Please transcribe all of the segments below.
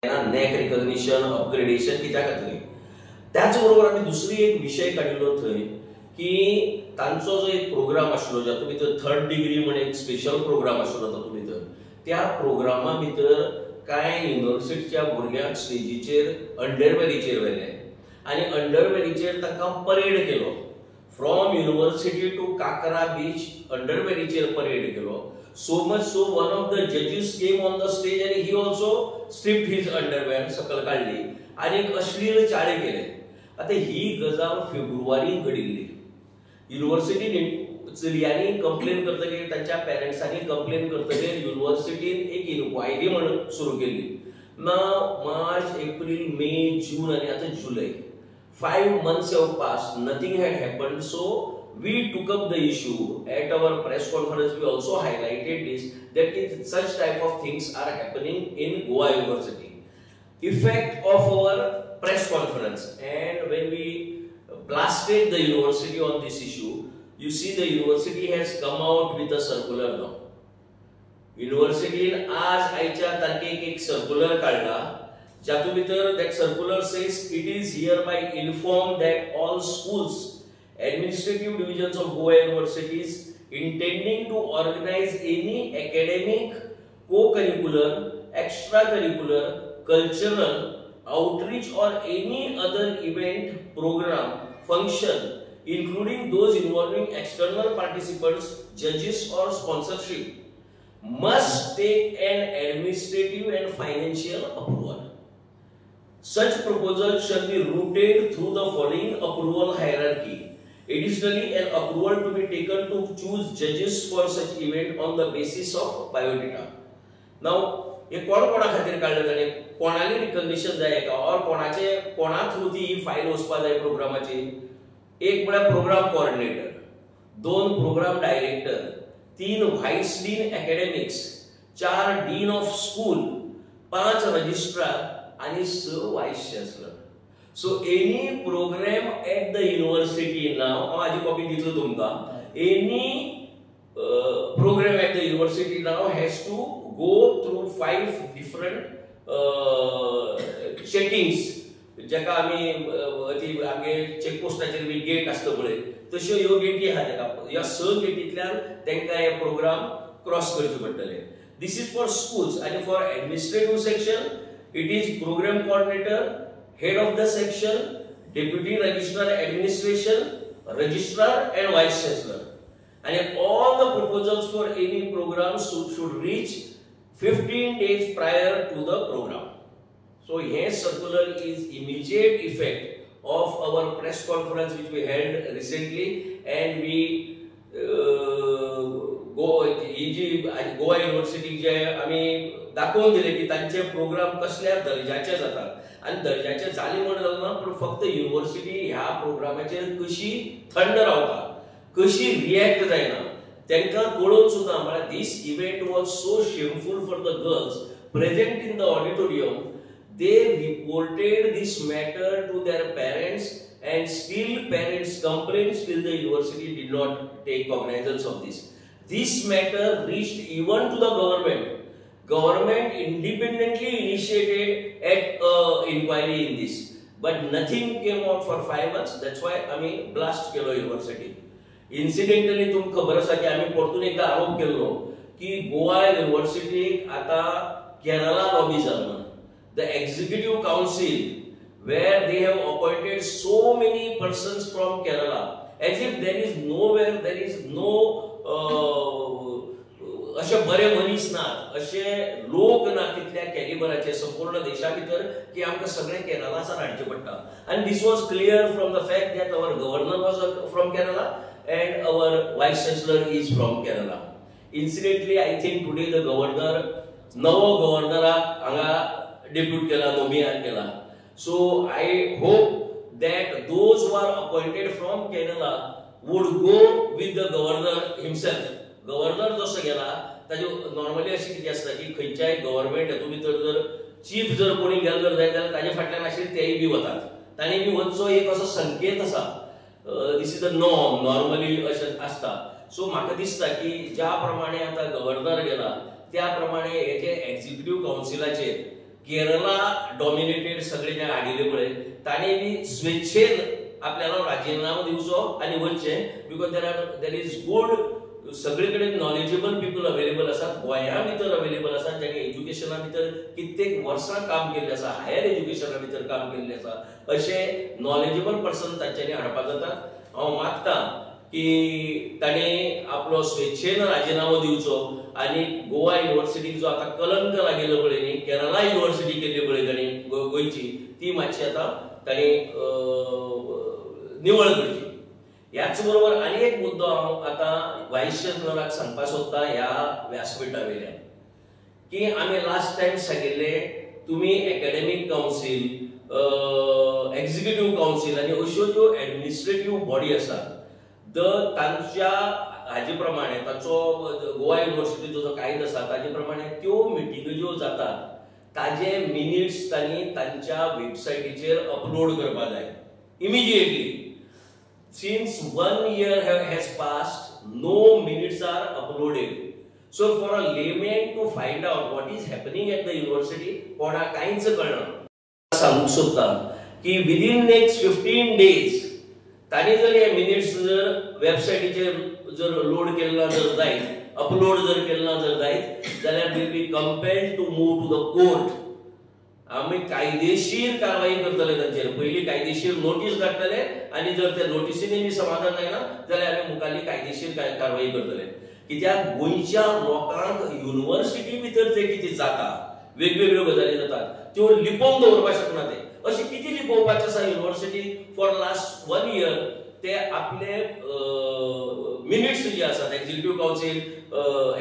NAAC recognition upgradation कित्याक खातीर त्याच बरोबर आमी दुसरी एक विषय काडिल्लो थंय की तांचो जो एक प्रोग्राम आशिल्लो जातूं भितर 3rd डिग्री म्हण एक स्पेशल प्रोग्राम आशिल्लो तातूं भितर त्या प्रोग्रामा भितर कांय युनिव्हर्सिटीच्या भुरग्यांक स्टेजीचेर अंडरवेरीचेर व्हेले आनी अंडरवेरीचेर तांकां परेड केलो from university to Kakra beach अंडरवेरीचेर परेड केलो. So much so one of the judges came on the stage and he also stripped his underwear सकल काढली आणि एक अश्लील चाळे केले. आता ही गजाल फेब्रुवारीत घडिल्ली. युनिव्हर्सिटीने चलयांनी कंप्लेन करतकीर तांच्या पेरेंट्सांनी कंप्लेन करतकीर युनिव्हर्सिटीन एक इन्क्वायरी म्हणून सुरू केली. नाव मार्च एप्रिल मे जून आणि आता जुलै 5 months have passed, nothing had happened. So we took up the issue at our press conference. We also highlighted this that such type of things are happening in Goa University. Effect of our press conference, and when we blasted the university on this issue, you see the university has come out with a circular now. University आज आयच्या तारखेक एक circular काढला जातूं भितर that circular says it is hereby informed that all schools administrative divisions of Goa universities intending to organize any academic, co-curricular, extracurricular, cultural, outreach or any other event, program, function, including those involving external participants, judges or sponsorship, must take an administrative and financial approval. Such proposals shall be routed through the following approval hierarchy. Additionally, an approval to be taken to choose judges for such event on the basis of biodata. Now, हे कोणा खातीर काढलं जाणे कोणाली recognition जाय का और कोणा through ती फायल वचपा जाय प्रोग्रामाची. एक म्हळ्यार program coordinator, 2 program director, 3 vice dean academics, 4 dean of school, 5 registrar आणि 6 vice chancellor. So any program at the university now, माझी कॉपी दिसलो तुमका, any program at the university now has to go through 5 different checkings. जेका आम्ही ती आमगे चेकपोस्टाचेर बी gate आसता पळय तश्यो ह्यो गेटी आहा तेका ह्या 6 गेटींतल्यान तांकां हे प्रोग्राम क्रॉस करचे पडटले. दिस इज फॉर स्कूल्स आणि for administrative section it is program coordinator, head of the section, deputy registrar administration, registrar and vice chancellor. And all the proposals for any program should reach 15 days prior to the program. So here circular is immediate effect of our press conference which we held recently, and we Goa university जे आम्ही दाखवून दिले की तांचे programme कसल्या दर्जाचे जातात आणि दर्जाचे जाले म्हण जावना पण फक्त युनिव्हर्सिटी ह्या प्रोग्रामाचेर कशी थंड रावता कशी रिएक्ट जायना तांकां कळोवन सुद्धा म्हळ्यार this event was so shameful for the girls present in the auditorium. They reported this matter to their parents and still parents complained, still the university did not take cognizance of this. This matter reached even to the government. Government independently initiated an inquiry in this, but nothing came out for 5 months. That's why आम्ही blast केलो university. Incidentally तुमका खबर आसा की आम्ही परतून एकदा आरोप केलो की गोवा युनिव्हर्सिटी आता केरला लॉबी जालो. The executive council where they have appointed so many persons from Kerala as if there is nowhere there is no अशे बरे मनीस ना अशे लोक ना तितल्या कॅलिबराचे संपूर्ण देशा भितर की आमकां सगळे केरलासान हाडचे पडटा. and this was clear from the fact that our governor was from Kerala and our vice chancellor is from Kerala. Incidentally, I think today the governor नवो गव्हर्नराक हांगा डेप्यूट केला नोमियार केला. So I hope that those who are appointed from Kerala would go with the governor himself. Governor जसो गेला ताजे normally अशी कितें आसता की खंयच्याय गव्हर्नमेंट हेतून भितर जर चीफ जर कोणी गेलो जर जाय जाल्यार ताजे फाटल्यान आशिल्ले तेय बी वतात. तांणी बी वचचो एक असो संकेत आसा. दिस इज द नॉर्म नॉर्मली अशें आसता. सो म्हाका दिसता की ज्या प्रमाणे आता गव्हर्नर गेला त्या प्रमाणे याचे एक्झिक्युटिव्ह काउन्सिलाचेर केरला डॉमिनेटेड सगळे जे आडिले पळय ताणे बी स्वेच्छेन आपल्याला राजीनामा दिवचो आणि वचचे, बिकॉज देर इज गुड सगळीकडे नॉलेजेबल पीपल अवेलेबल असतात, गोंया भितर अवेलेबल असतात ज्यांनी एज्युकेशना भितर कित्येक वर्सां काम केल्लें आसा, हायर एज्युकेशना भितर काम केल्लें आसा, अशे नॉलेजेबल पर्सन तांच्यांनी हाडपाक जाता. हांव मागतां की ताणे आपलो स्वेच्छेन राजीनामो दिवचो आणि गोवा युनिव्हर्सिटीक जो आता कलंक लागिल्लो पळय न्ही, केरला युनिव्हर्सिटी केल्ली पळय ताणी गोंयची, ती मातशी आता ताणी निवळ करची. याच बरोबर आनी एक मुद्दो हांव आतां व्हायस चान्सलराक सांगपाक सोदता ह्या व्यासपीठा वयल्यान, की आमी लास्ट टायम सांगिल्ले तुमी एकेडमिक कावन्सील, एक्झिक्युटिव्ह कावन्सील आनी अश्यो ज्यो एडमिनिस्ट्रेटिव्ह बॉडी आसात तांच्या हाजे प्रमाणे ताचो गोवा युनिव्हर्सिटीचो जो कायदो आसा ताजे प्रमाणे त्यो मिटिंग्यो ज्यो जातात ताजे मिनिट्स तांणी तांच्या वेबसायटीचेर अपलोड करपाक जाय immediately. Since 1 year has passed, no minutes are uploaded. So for a layman to find out what is happening at the university, कोणाक कांयच कळना. सांगूंक सोदता की within next 15 days तांणी जर हे मिनिट्स जर वेबसायटीचेर जर लोड केल्ला जर जायत, अपलोड जर केल्ला जर जायत, जाल्यार will be compelled to move to the court. आम्ही कायदेशीर कारवाई करतले तांचेर. पहिली कायदेशीर नोटीस धाडटले आणि जर त्या नोटीसीनी समाधान जायना जाल्यार आमी मुखाल्ली कायदेशीर कारवाई करतले. कित्याक गोंयच्या लोकांक युनिव्हर्सिटी भितर जे कितें जाता, वेगवेगळ्यो गजाली जातात त्यो लिपोवन दवरपाक शकना ते. अशें कितें लिपोवपाचें आसा युनिव्हर्सिटी फॉर लास्ट 1 year ते आपले मिनिट्स जे आसात एक्झिक्युटिव्ह कावन्सील,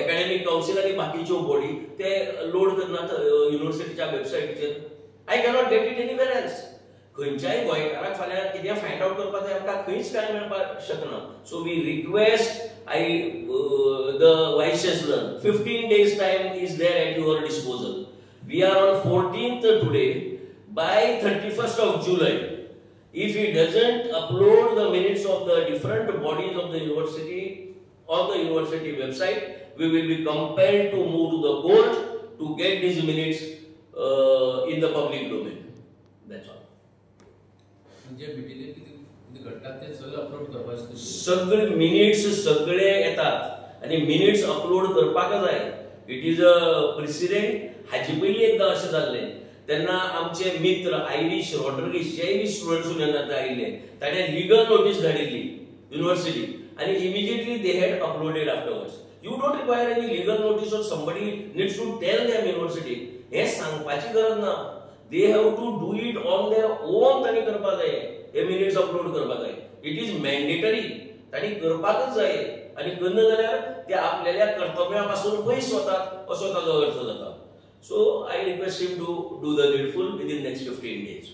एकेडमिक कावन्सील आणि बाकीच्यो बॉडी ते लोड करनात युनिव्हर्सिटीच्या वेबसायटीचेर. I cannot get it anywhere else. खंयच्याय गोंयकाराक फाल्यां कितें फायंड आउट करपाक जाय आमकां खंयच कांय मेळपाक शकना. So we request the vice chancellor 15 days time is there at your disposal. We are on 14th today. By 31st of July, if he doesn't upload the minutes of the different bodies of the university on the university website, we will be compelled to move to the court to get these minutes in the public domain. That's all. म्हणजे मीटिंगेत किती घडतात ते सगळे upload करपाचे. सगळे minutes सगळे येतात आणि मिनिट्स अपलोड करपाक जाय. It is a president. हाजी पयलीं एकदां अशें जाल्लें तेन्ना आमचे मित्र आयरिश रॉड्रिगीस जे स्टुडंट्स उलयनात आयिल्ले ताणें लीगल नोटीस धाडिल्ली युनिव्हर्सिटी आणि immediately they had uploaded afterwards. You don't require any legal notice or somebody needs to tell them university. हे सांगपाची गरज ना. They have to do it on their own. तांणी करपाक जाय हे मिनिट्स अपलोड करपाक जाय. It is mandatory. तांणी करपाकच जाय आणि करना जाल्यार ते आपल्याल्या कर्तव्या पासून पयस वतात असो ताचो अर्थ जाता. So I request him to do the needful within next 15 days.